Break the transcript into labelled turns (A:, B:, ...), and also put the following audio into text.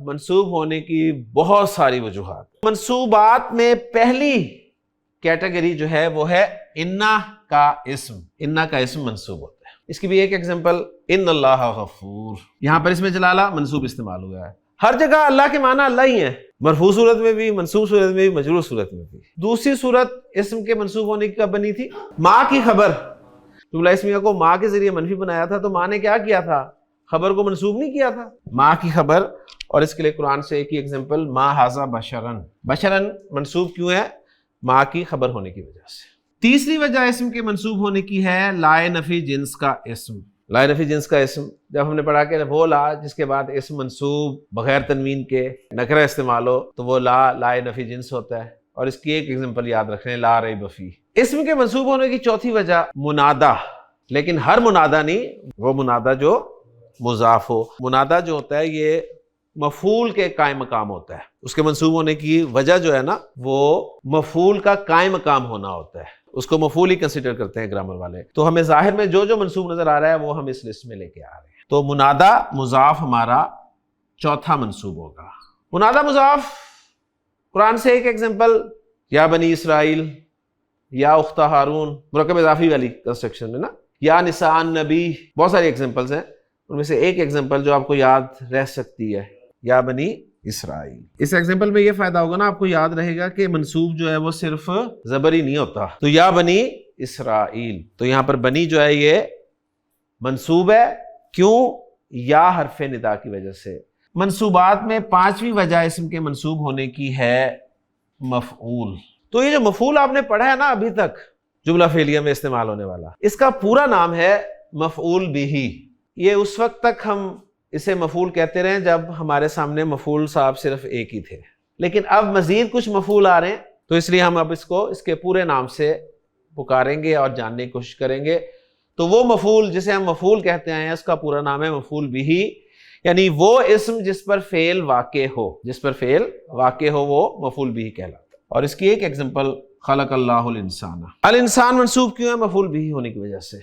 A: منسوب ہونے کی بہت ساری وجوہات. منصوبات میں پہلی کیٹیگری جو ہے وہ ہے انا کا اسم. انا کا اسم منسوب ہوتا ہے. اس کی بھی ایک ایگزامپل ان اللہ غفور. یہاں پر اس میں جلالہ منسوب استعمال ہوا ہے. ہر جگہ اللہ کے معنی اللہ ہی ہیں، مرفوع صورت میں بھی، منصوب صورت میں بھی، مجرور صورت میں بھی. دوسری صورت اسم کے منسوب ہونے کی کب بنی تھی؟ ماں کی خبر. جملہ اسمیہ کو ماں کے ذریعے منفی بنایا تھا تو ماں نے کیا کیا تھا؟ خبر کو منسوب نہیں کیا تھا، ماں کی خبر. اور اس کے لیے قرآن سے ایک ہی ایگزامپل ما ھذا بشرن. بشرن منسوب کیوں ہے؟ ماں کی خبر ہونے کی وجہ سے. تیسری وجہ اسم کے منسوب ہونے کی ہے لائے نفی جنس کا اسم. لائے نفی جنس کا اسم جب ہم نے پڑھا کہ وہ لا جس کے بعد اسم منسوب بغیر تنوین کے نکرہ استعمال ہو تو وہ لا لائے نفی جنس ہوتا ہے. اور اس کی ایک ایگزامپل یاد رکھیں، لا ریب فیہ. اسم کے منسوب ہونے کی چوتھی وجہ منادا. لیکن ہر منادا نہیں، وہ منادا جو مضاف ہو. منادا جو ہوتا ہے یہ مفعول کے قائم مقام ہوتا ہے. اس کے منسوب ہونے کی وجہ جو ہے نا وہ مفعول کا قائم مقام ہونا ہوتا ہے. اس کو مفعول ہی کنسیڈر کرتے ہیں گرامر والے. تو ہمیں ظاہر میں جو جو منسوب نظر آ رہا ہے وہ ہم اس لسٹ میں لے کے آ رہے ہیں. تو منادا مضاف ہمارا چوتھا منسوب ہوگا. منادا مضاف قرآن سے ایک ایگزامپل یا بنی اسرائیل، یا اخت ہارون، مرکب اضافی والی کنسٹرکشن میں نا، یا نساء النبی. بہت ساری ایگزامپلس ہیں، ان میں سے ایک ایگزامپل جو آپ کو یاد رہ سکتی ہے یا بنی اسرائیل. اس ایگزامپل میں یہ فائدہ ہوگا نا، آپ کو یاد رہے گا کہ منصوب جو ہے وہ صرف زبری نہیں ہوتا. تو یا بنی اسرائیل، تو یہاں پر بنی جو ہے یہ منصوب ہے. کیوں؟ یا حرف ندا کی وجہ سے. منصوبات میں پانچویں وجہ اسم کے منصوب ہونے کی ہے مفعول. تو یہ جو مفعول آپ نے پڑھا ہے نا ابھی تک جملہ فعلیہ میں استعمال ہونے والا، اس کا پورا نام ہے مفعول بہ. یہ اس وقت تک ہم اسے مفعول کہتے رہے جب ہمارے سامنے مفعول صاحب صرف ایک ہی تھے. لیکن اب مزید کچھ مفعول آ رہے ہیں تو اس لیے ہم اب اس کو اس کے پورے نام سے پکاریں گے اور جاننے کی کوشش کریں گے. تو وہ مفعول جسے ہم مفعول کہتے ہیں اس کا پورا نام ہے مفعول بہ، یعنی وہ اسم جس پر فعل واقع ہو. جس پر فعل واقع ہو وہ مفعول بہ کہلاتا ہے. اور اس کی ایک ایگزامپل خلق اللہ الانسان. الانسان منصوب کیوں ہے؟ مفعول بہ ہونے کی وجہ سے.